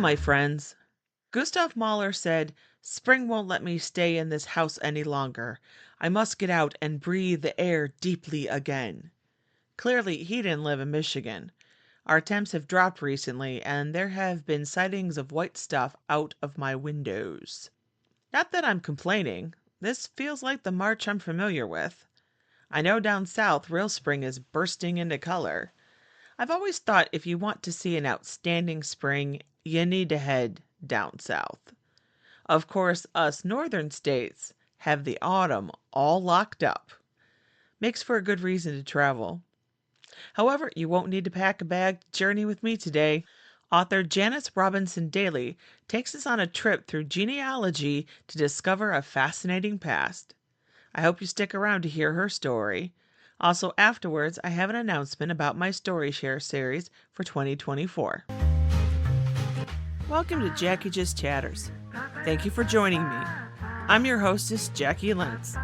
my friends. Gustav Mahler said, "Spring won't let me stay in this house any longer. I must get out and breathe the air deeply again." Clearly, he didn't live in Michigan. Our temps have dropped recently, and there have been sightings of white stuff out of my windows. Not that I'm complaining. This feels like the March I'm familiar with. I know down south, real spring is bursting into color. I've always thought if you want to see an outstanding spring, you need to head down south. Of course, us northern states have the autumn all locked up. Makes for a good reason to travel. However, you won't need to pack a bag to journey with me today. Author Janice Robinson Daly takes us on a trip through genealogy to discover a fascinating past. I hope you stick around to hear her story. Also, afterwards, I have an announcement about my Story Share series for 2024. Welcome to Jacqui Just Chatters. Thank you for joining me. I'm your hostess, Jacqui Lentz,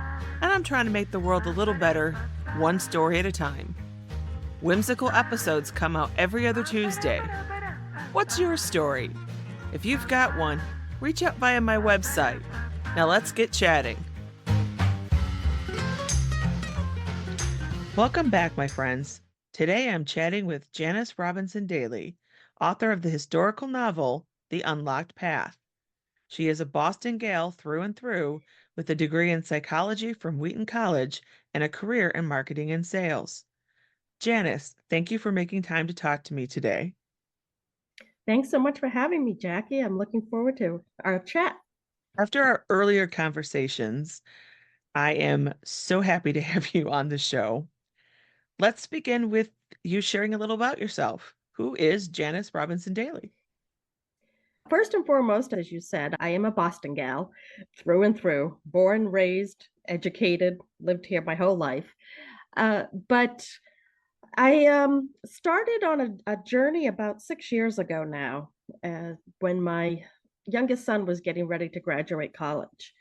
and I'm trying to make the world a little better, one story at a time. Whimsical episodes come out every other Tuesday. What's your story? If you've got one, reach out via my website. Now let's get chatting. Welcome back, my friends. Today I'm chatting with Janice Robinson Daly, author of the historical novel, The Unlocked Path. She is a Boston gal through and through, with a degree in psychology from Wheaton College and a career in marketing and sales. Janice, thank you for making time to talk to me today. Thanks so much for having me, Jacqui. I'm looking forward to our chat. After our earlier conversations, I am so happy to have you on the show. Let's begin with you sharing a little about yourself. Who is Janice Robinson Daly? First and foremost, as you said, I am a Boston gal through and through, born, raised, educated, lived here my whole life. But I started on a journey about 6 years ago now, when my youngest son was getting ready to graduate college.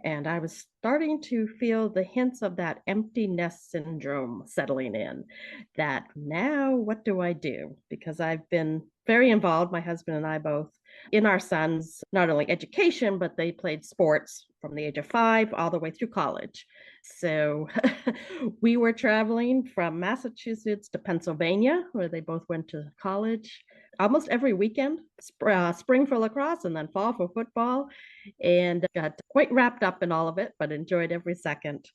And I was starting to feel the hints of that empty nest syndrome settling in. That now, what do I do? Because I've been very involved, my husband and I both, in our sons, not only education, but they played sports from the age of 5 all the way through college. So we were traveling from Massachusetts to Pennsylvania, where they both went to college, almost every weekend, spring for lacrosse and then fall for football, and got quite wrapped up in all of it, but enjoyed every second.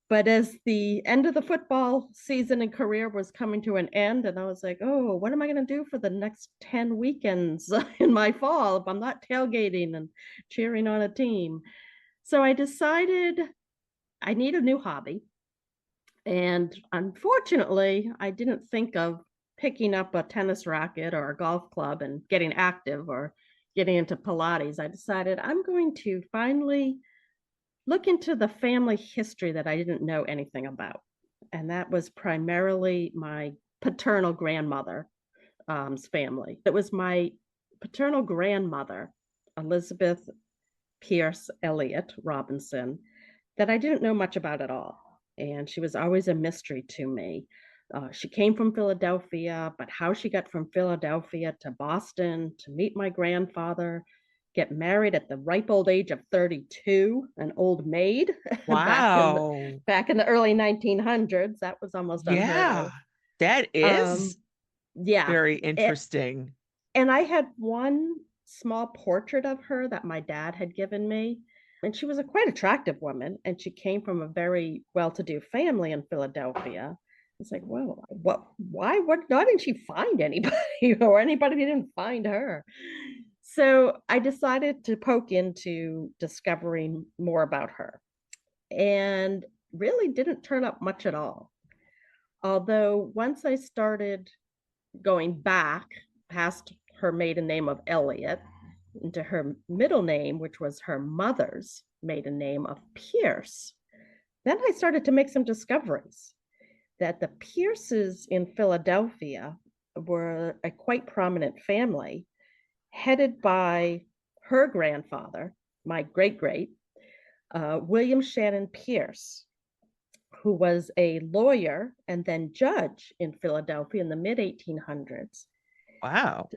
But as the end of the football season and career was coming to an end, and I was like, oh, what am I going to do for the next 10 weekends in my fall if I'm not tailgating and cheering on a team? So I decided I need a new hobby. And unfortunately, I didn't think of picking up a tennis racket or a golf club and getting active or getting into Pilates. I decided I'm going to finally look into the family history that I didn't know anything about. And that was primarily my paternal grandmother's family. It was my paternal grandmother, Elizabeth Pierce Elliott Robinson, that I didn't know much about at all. And she was always a mystery to me. She came from Philadelphia, but how she got from Philadelphia to Boston to meet my grandfather, get married at the ripe old age of 32, an old maid Wow. back in the early 1900s. That was almost unheard Yeah, of. that is Yeah. very It, interesting. and I had one small portrait of her that my dad had given me. And she was a quite attractive woman. And she came from a very well to do family in Philadelphia. It's like, well, why didn't she find anybody or anybody didn't find her? So I decided to poke into discovering more about her and really didn't turn up much at all. Although once I started going back past her maiden name of Elliot into her middle name, which was her mother's maiden name of Pierce, then I started to make some discoveries that the Pierces in Philadelphia were a quite prominent family headed by her grandfather, my great great, William Shannon Pierce, who was a lawyer and then judge in Philadelphia in the mid 1800s, Wow.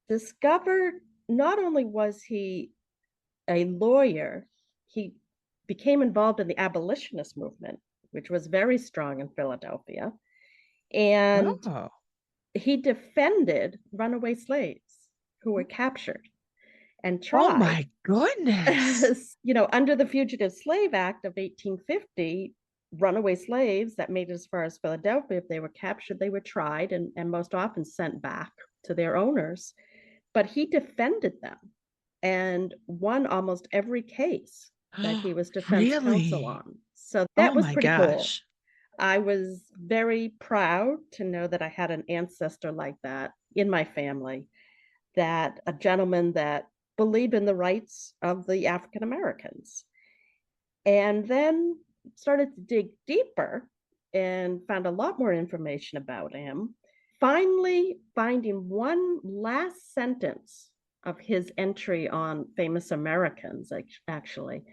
discovered not only was he a lawyer, he became involved in the abolitionist movement, which was very strong in Philadelphia. And Oh. he defended runaway slaves who were captured and Oh tried. my goodness. Under the Fugitive Slave Act of 1850, runaway slaves that made it as far as Philadelphia, if they were captured, they were tried and most often sent back to their owners. But he defended them and won almost every case that he was defense counsel Really? on. So that Oh was my pretty cool. gosh. I was very proud to know that I had an ancestor like that in my family, that a gentleman that believed in the rights of the African Americans. And then started to dig deeper and found a lot more information about him. Finally, finding one last sentence of his entry on Famous Americans, actually,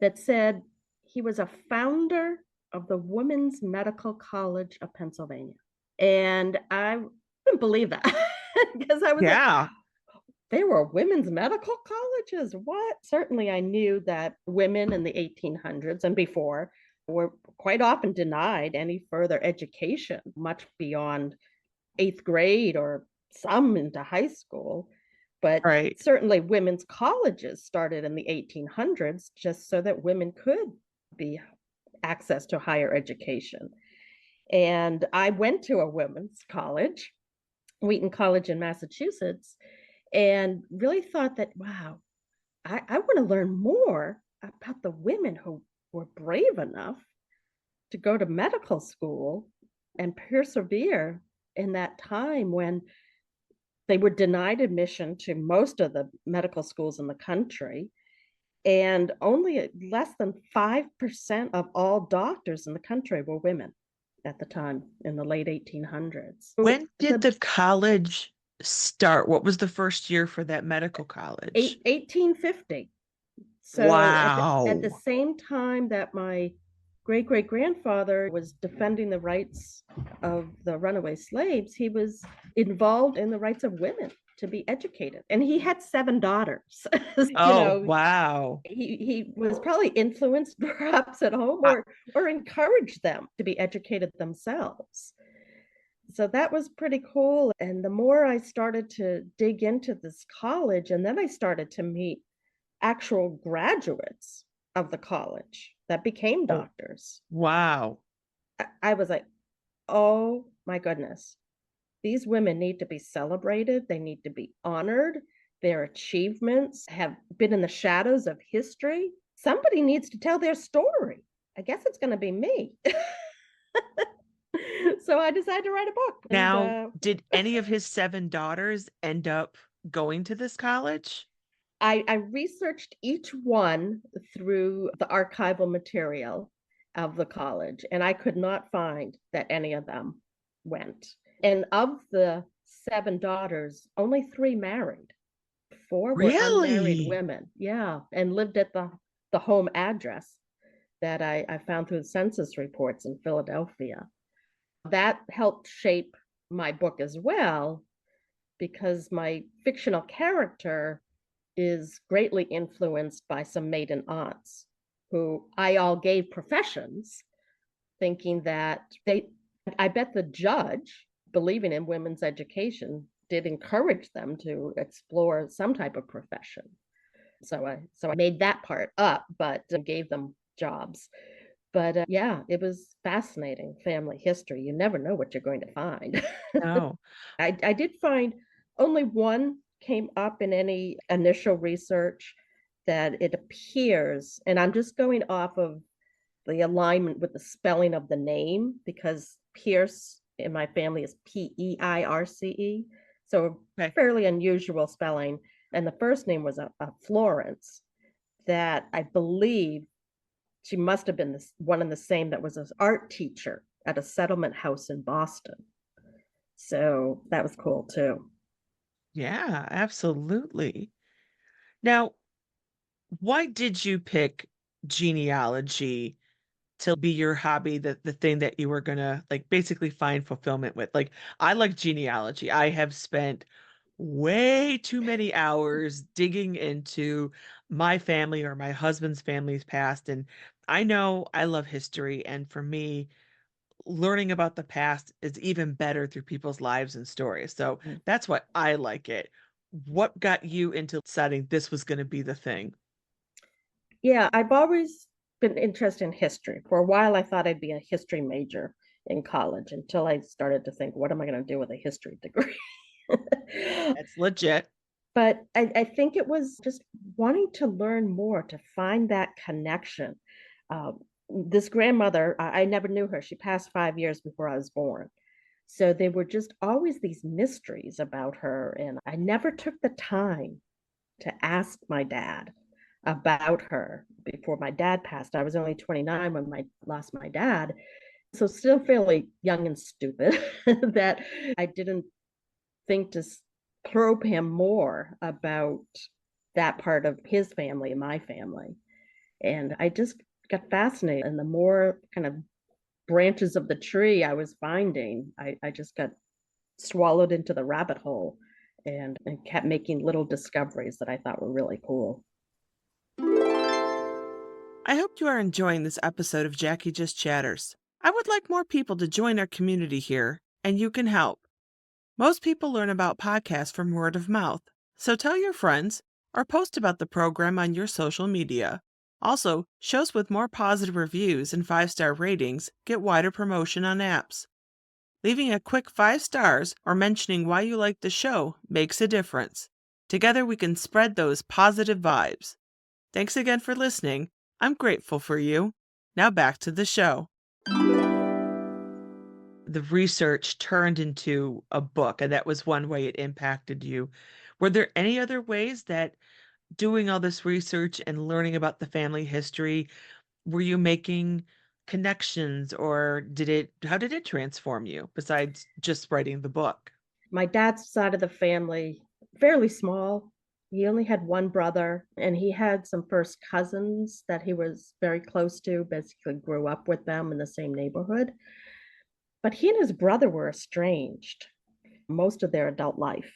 that said he was a founder of the Women's Medical College of Pennsylvania. And I couldn't believe that because I was like, Yeah. there were women's medical colleges. What? Certainly, I knew that women in the 1800s and before were quite often denied any further education, much beyond eighth grade or some into high school. But Right. certainly, women's colleges started in the 1800s just so that women could be access to higher education. And I went to a women's college, Wheaton College in Massachusetts, and really thought that, wow, I want to learn more about the women who were brave enough to go to medical school and persevere in that time when they were denied admission to most of the medical schools in the country. And only less than 5% of all doctors in the country were women at the time in the late 1800s. So When did the the college start? What was the first year for that medical college? 1850. So at the Wow. same time that my great great grandfather was defending the rights of the runaway slaves, he was involved in the rights of women to be educated. And he had seven daughters. you Oh, know, wow. he was probably influenced perhaps at home I, or encouraged them to be educated themselves. So that was pretty cool. And the more I started to dig into this college, and then I started to meet actual graduates of the college that became oh, doctors, wow. I was like, oh my goodness, these women need to be celebrated. They need to be honored. Their achievements have been in the shadows of history. Somebody needs to tell their story. I guess it's going to be me. So I decided to write a book. And Now, did any of his seven daughters end up going to this college? I researched each one through the archival material of the college, and I could not find that any of them went. And of the seven daughters, only three married. Four were unmarried Really? women. Yeah, and lived at the home address that I found through the census reports in Philadelphia. That helped shape my book as well because my fictional character is greatly influenced by some maiden aunts who I all gave professions, thinking that I bet the judge, believing in women's education, did encourage them to explore some type of profession. So I made that part up, but gave them jobs. But yeah, it was fascinating family history. You never know what you're going to find. No. I did find only one came up in any initial research that it appears, and I'm just going off of the alignment with the spelling of the name because Pierce in my family is Peirce. So Okay. fairly unusual spelling. And the first name was a Florence that I believe she must have been one and the same that was an art teacher at a settlement house in Boston. So that was cool too. Yeah, absolutely. Now, why did you pick genealogy to be your hobby, the thing that you were gonna like basically find fulfillment with? Like, I like genealogy. I have spent way too many hours digging into my family or my husband's family's past. And I know I love history. And for me, learning about the past is even better through people's lives and stories. So Mm. that's why I like it. What got you into deciding this was going to be the thing? Yeah, I've always been interested in history. For a while, I thought I'd be a history major in college until I started to think, what am I going to do with a history degree? That's legit. But I think it was just wanting to learn more, to find that connection. This grandmother, I never knew her. She passed 5 years before I was born. So there were just always these mysteries about her. And I never took the time to ask my dad about her before my dad passed. I was only 29 when I lost my dad. So still fairly young and stupid that I didn't think to probe him more about that part of his family and my family. And I just got fascinated. And the more kind of branches of the tree I was finding, I just got swallowed into the rabbit hole and kept making little discoveries that I thought were really cool. I hope you are enjoying this episode of Jacqui Just Chatters. I would like more people to join our community here, and you can help. Most people learn about podcasts from word of mouth, so tell your friends or post about the program on your social media. Also, shows with more positive reviews and 5-star ratings get wider promotion on apps. Leaving a quick 5 stars or mentioning why you like the show makes a difference. Together we can spread those positive vibes. Thanks again for listening. I'm grateful for you. Now back to the show. The research turned into a book, and that was one way it impacted you. Were there any other ways that doing all this research and learning about the family history, were you making connections, or how did it transform you besides just writing the book? My dad's side of the family, fairly small. He only had one brother, and he had some first cousins that he was very close to, basically grew up with them in the same neighborhood. But he and his brother were estranged most of their adult life.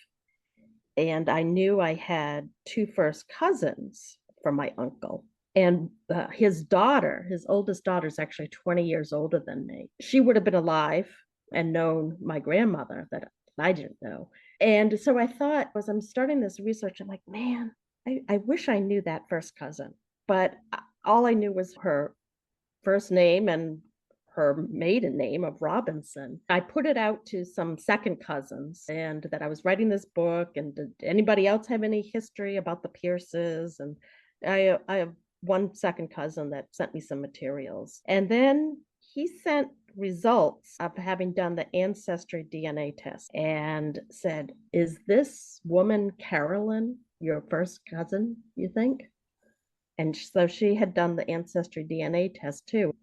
And I knew I had two first cousins from my uncle. And his daughter, his oldest daughter, is actually 20 years older than me. She would have been alive and known my grandmother that I didn't know. And so I thought, as I'm starting this research, I'm like, man, I wish I knew that first cousin. But all I knew was her first name and her maiden name of Robinson. I put it out to some second cousins and that I was writing this book. And did anybody else have any history about the Pierces? And I have one second cousin that sent me some materials. And then he sent results of having done the ancestry DNA test and said, is this woman Carolyn your first cousin, you think? And so she had done the ancestry DNA test too.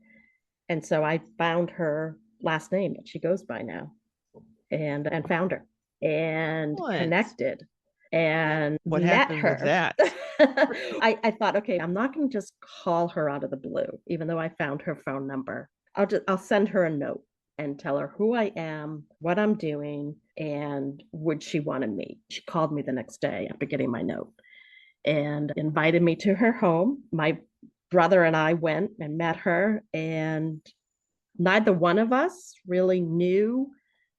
And so I found her last name that she goes by now and found her and Excellent. connected and What met happened with her. that? I thought, okay, I'm not going to just call her out of the blue, even though I found her phone number. I'll send her a note and tell her who I am, what I'm doing, and would she want to meet. She called me the next day after getting my note and invited me to her home. My brother and I went and met her, and neither one of us really knew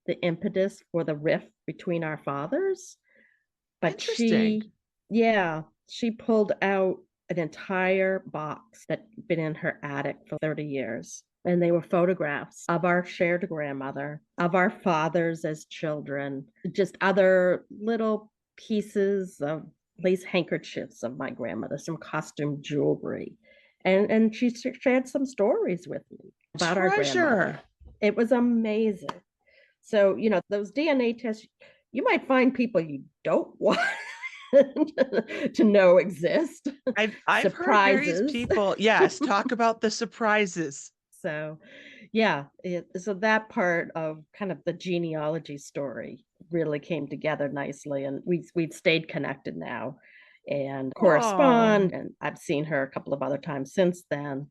the impetus for the rift between our fathers. But Interesting. yeah, she pulled out an entire box that'd been in her attic for 30 years. And they were photographs of our shared grandmother, of our fathers as children, just other little pieces of lace handkerchiefs of my grandmother, some costume jewelry. And she shared some stories with me about our Treasure. grandmother. It was amazing. So, those DNA tests, you might find people you don't want to know exist. I've heard various Surprises. people, yes, talk about the surprises. So, yeah, so that part of kind of the genealogy story really came together nicely, and we've stayed connected now and Oh, correspond. And I've seen her a couple of other times since then.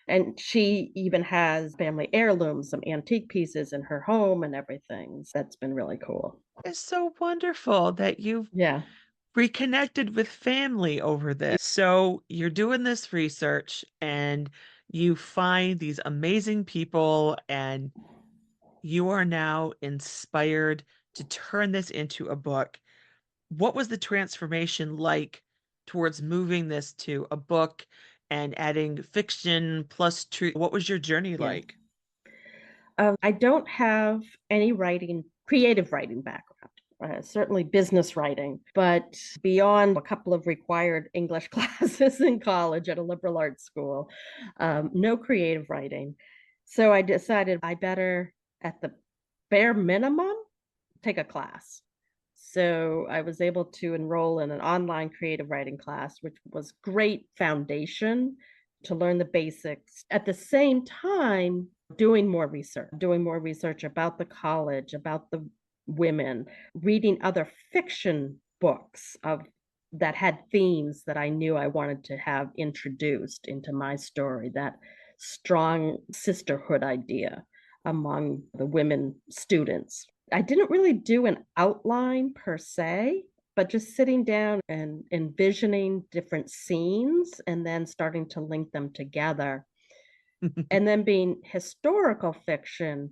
And she even has family heirlooms, some antique pieces in her home and everything. So that's been really cool. It's so wonderful that you've Yeah. reconnected with family over this. So you're doing this research and you find these amazing people, and you are now inspired to turn this into a book. What was the transformation like towards moving this to a book and adding fiction plus truth? What was your journey Yeah. like? I don't have any creative writing background. Certainly business writing, but beyond a couple of required English classes in college at a liberal arts school, no creative writing. So I decided I better, at the bare minimum, take a class. So I was able to enroll in an online creative writing class, which was great foundation to learn the basics. At the same time, doing more research about the college, about the women, reading other fiction books of that had themes that I knew I wanted to have introduced into my story, that strong sisterhood idea among the women students. I didn't really do an outline per se, but just sitting down and envisioning different scenes and then starting to link them together. And then being historical fiction,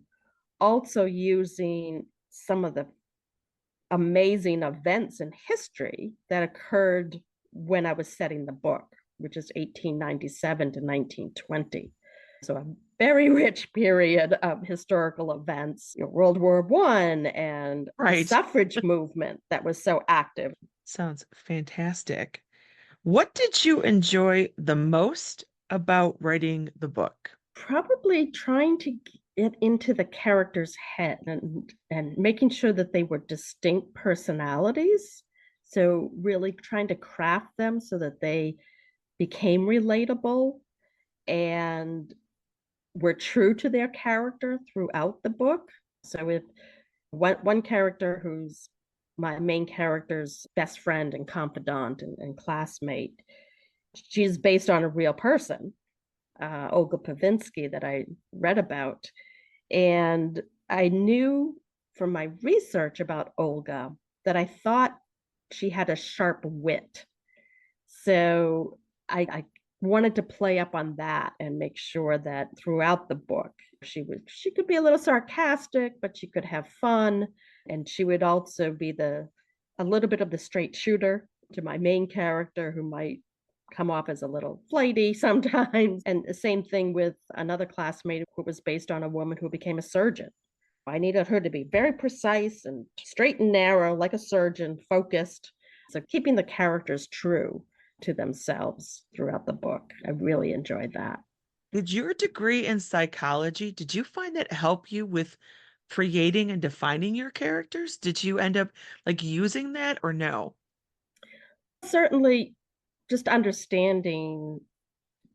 also using some of the amazing events in history that occurred when I was setting the book, which is 1897 to 1920. So a very rich period of historical events, World War One and the Right. suffrage movement that was so active. Sounds fantastic. What did you enjoy the most about writing the book? Probably trying to get into the character's head and making sure that they were distinct personalities. So really trying to craft them so that they became relatable and were true to their character throughout the book. So if one character who's my main character's best friend and confidant and classmate, she's based on a real person, Olga Pavinsky, that I read about. And I knew from my research about Olga that I thought she had a sharp wit. So I wanted to play up on that and make sure that throughout the book she could be a little sarcastic, but she could have fun, and she would also be the a little bit of the straight shooter to my main character, who might come off as a little flighty sometimes. And the same thing with another classmate who was based on a woman who became a surgeon. I needed her to be very precise and straight and narrow, like a surgeon, focused. So keeping the characters true to themselves throughout the book. I really enjoyed that. Did your degree in psychology, did you find that help you with creating and defining your characters? Did you end up like using that or no? Certainly, just understanding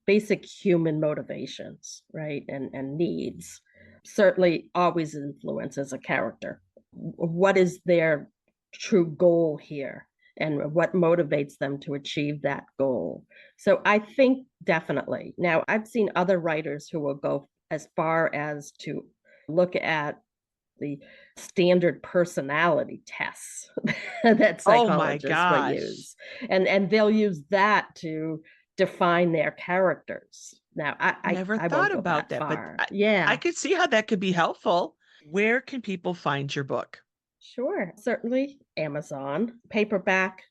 basic human motivations, right? And needs certainly always influences a character. What is their true goal here? And what motivates them to achieve that goal? So I think definitely. Now, I've seen other writers who will go as far as to look at the standard personality tests that Oh my psychologists will gosh. use, and they'll use that to define their characters. Now Never I thought won't go about that that, but far. I Yeah. could see how that could be helpful. Where can people find your book? Sure, certainly Amazon paperback,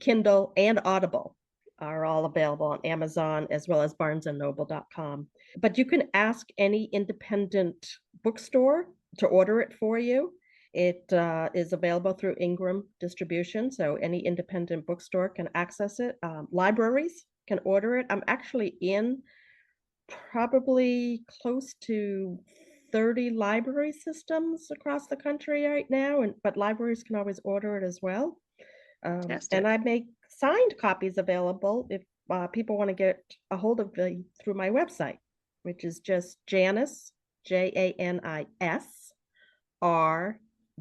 Kindle, and Audible are all available on Amazon, as well as barnesandnoble.com. But you can ask any independent bookstore to order it for you. It is available through Ingram distribution, so any independent bookstore can access it. Libraries can order it. I'm actually in probably close to 30 library systems across the country right now, and but libraries can always order it as well. And Fantastic. I make signed copies available if people want to get a hold of me through my website, which is just Janis, JANIS,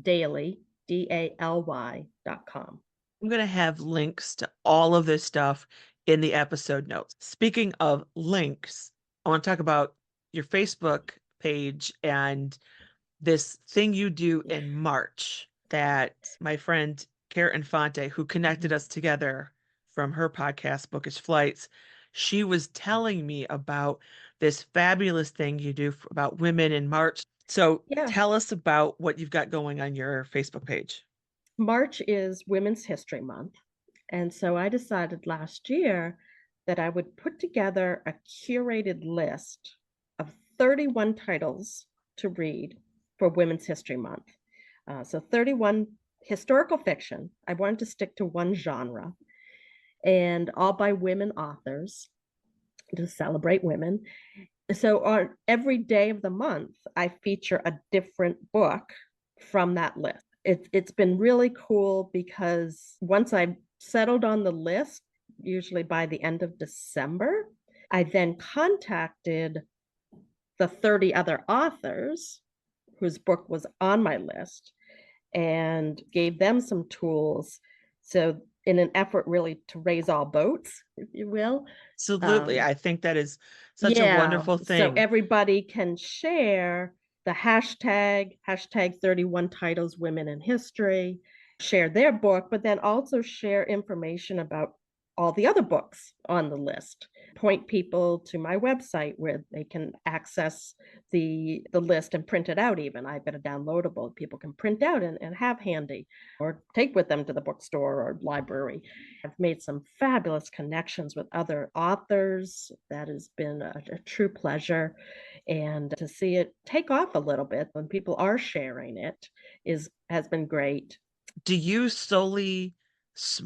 Daly, DALY.com. I'm going to have links to all of this stuff in the episode notes. Speaking of links, I want to talk about your Facebook page and this thing you do in March that my friend Kara Infante, who connected Mhm. us together from her podcast, Bookish Flights, she was telling me about this fabulous thing you do about women in March. So Yeah, tell us about what you've got going on your Facebook page. March is Women's History Month. And so I decided last year that I would put together a curated list of 31 titles to read for Women's History Month. So 31 historical fiction. I wanted to stick to one genre and all by women authors to celebrate women. So on every day of the month, I feature a different book from that list. It's been really cool because once I've settled on the list, usually by the end of December, I then contacted the 30 other authors whose book was on my list and gave them some tools. So, in an effort really to raise all boats, if you will, Absolutely. um, I think that is such a yeah, wonderful so thing. everybody can share the hashtag 31 titles women in history, share their book, but then also share information about all the other books on the list. Point people to my website where they can access the list and print it out even. I've got a downloadable people can print out and have handy or take with them to the bookstore or library. I've made some fabulous connections with other authors. That has been a true pleasure. And to see it take off a little bit when people are sharing it is has been great. Do you solely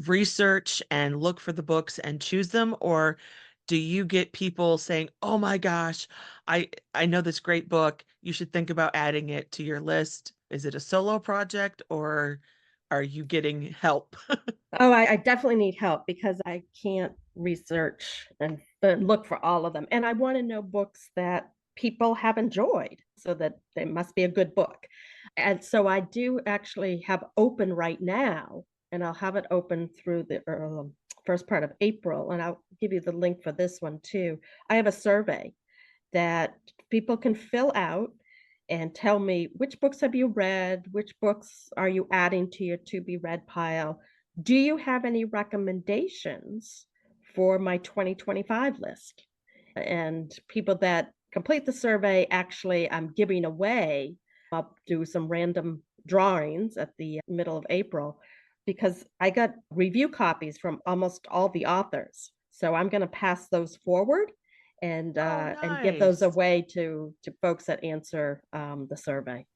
research and look for the books and choose them, or do you get people saying, "Oh my gosh, I know this great book. You should think about adding it to your list." Is it a solo project or are you getting help? Oh, I definitely need help because I can't research and look for all of them. And I want to know books that people have enjoyed so that they must be a good book. And so I do actually have open right now, and I'll have it open through the first part of April. And I'll give you the link for this one too. I have a survey that people can fill out and tell me which books have you read, which books are you adding to your to be read pile. Do you have any recommendations for my 2025 list? And people that complete the survey, actually, I'm giving away. I'll do some random drawings at the middle of April because I got review copies from almost all the authors. So I'm going to pass those forward Oh, and give those nice. away to folks that answer the survey.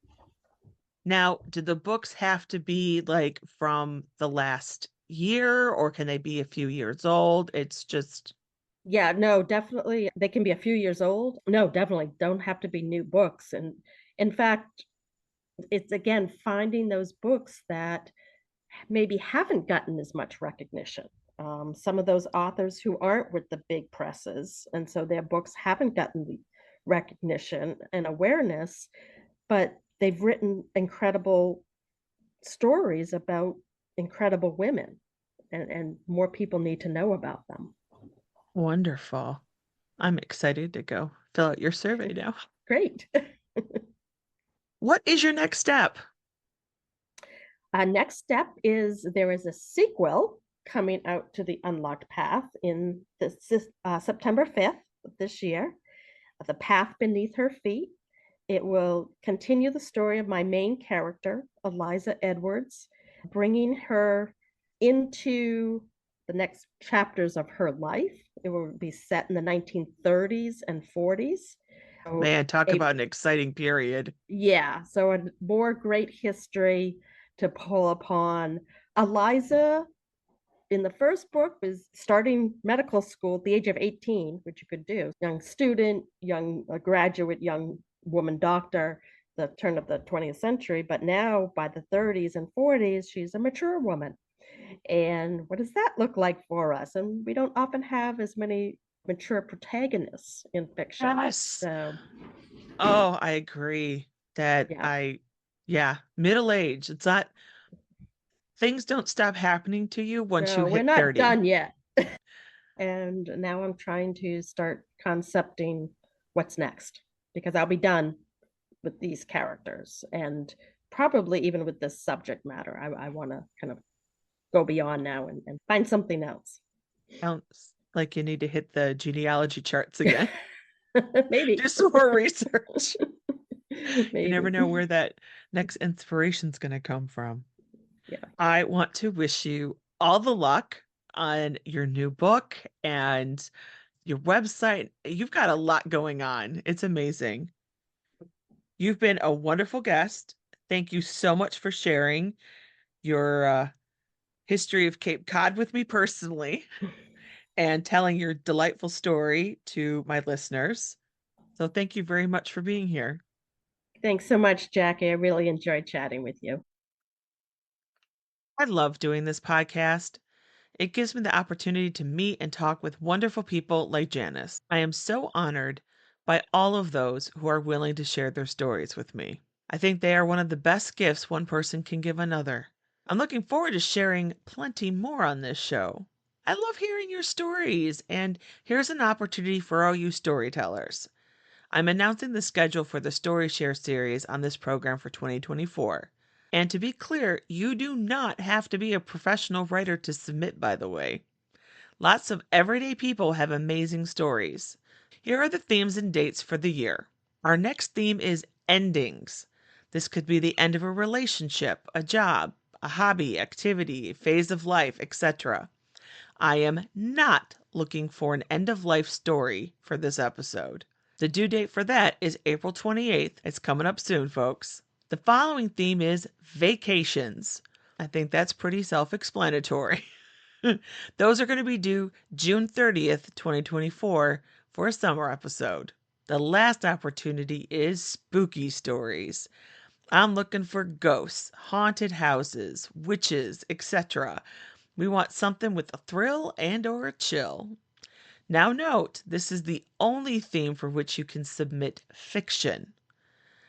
Now, do the books have to be like from the last year or can they be a few years old? It's just, Yeah, no, definitely. They can be a few years old. No, definitely don't have to be new books. And in fact, it's again finding those books that maybe haven't gotten as much recognition. Some of those authors who aren't with the big presses, and so their books haven't gotten the recognition and awareness, but they've written incredible stories about incredible women, and more people need to know about them. wonderful. I'm excited to go fill out your survey now. Great. What is your next step? Next step is there is a sequel coming out to the Unlocked Path in September 5th of this year, The Path Beneath Her Feet. It will continue the story of my main character, Eliza Edwards, bringing her into the next chapters of her life. It will be set in the 1930s and 40s. So Man, talk a about an exciting period. yeah, so a more great history to pull upon. Eliza in the first book was starting medical school at the age of 18, which you could do. Young student, young graduate, young woman doctor, the turn of the 20th century. But now by the 30s and 40s, she's a mature woman. And what does that look like for us? And we don't often have as many mature protagonists in fiction. Yes. So, Oh, I agree that yeah, yeah, middle age. It's not, things don't stop happening to you once you no, we're hit not 30. done yet. And now I'm trying to start concepting. what's next, because I'll be done with these characters and probably even with this subject matter. I want to kind of go beyond now and find something else. Sounds like you need to hit the genealogy charts again. Maybe. Do some more research. You never Maybe. know where that next inspiration's going to come from. Yeah. I want to wish you all the luck on your new book and your website. You've got a lot going on. It's amazing. You've been a wonderful guest. Thank you so much for sharing your history of Cape Cod with me personally and telling your delightful story to my listeners. So thank you very much for being here. Thanks so much, Jackie. I really enjoyed chatting with you. I love doing this podcast. It gives me the opportunity to meet and talk with wonderful people like Janice. I am so honored by all of those who are willing to share their stories with me. I think they are one of the best gifts one person can give another. I'm looking forward to sharing plenty more on this show. I love hearing your stories, and here's an opportunity for all you storytellers. I'm announcing the schedule for the Story Share series on this program for 2024. And to be clear, you do not have to be a professional writer to submit, by the way. Lots of everyday people have amazing stories. Here are the themes and dates for the year. Our next theme is endings. This could be the end of a relationship, a job, a hobby, activity, phase of life, etc. I am not looking for an end of life story for this episode. The due date for that is April 28th. It's coming up soon, folks. The following theme is vacations. I think that's pretty self explanatory. Those are going to be due June 30th, 2024, for a summer episode. The last opportunity is spooky stories. I'm looking for ghosts, haunted houses, witches, etc. We want something with a thrill and or a chill. Now note, this is the only theme for which you can submit fiction.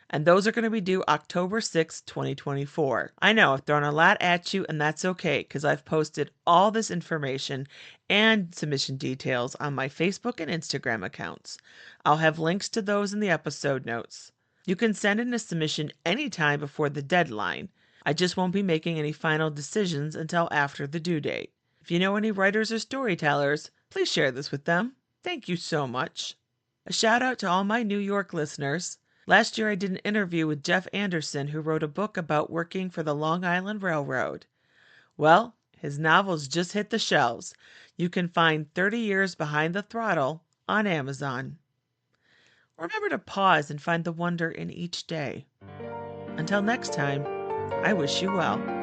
And those are going to be due October 6th, 2024. I know I've thrown a lot at you, and that's okay because I've posted all this information and submission details on my Facebook and Instagram accounts. I'll have links to those in the episode notes. You can send in a submission anytime before the deadline. I just won't be making any final decisions until after the due date. If you know any writers or storytellers, please share this with them. Thank you so much. A shout out to all my New York listeners. Last year, I did an interview with Jeff Anderson, who wrote a book about working for the Long Island Railroad. Well, his novels just hit the shelves. You can find 30 Years Behind the Throttle on Amazon. Remember to pause and find the wonder in each day. Until next time, I wish you well.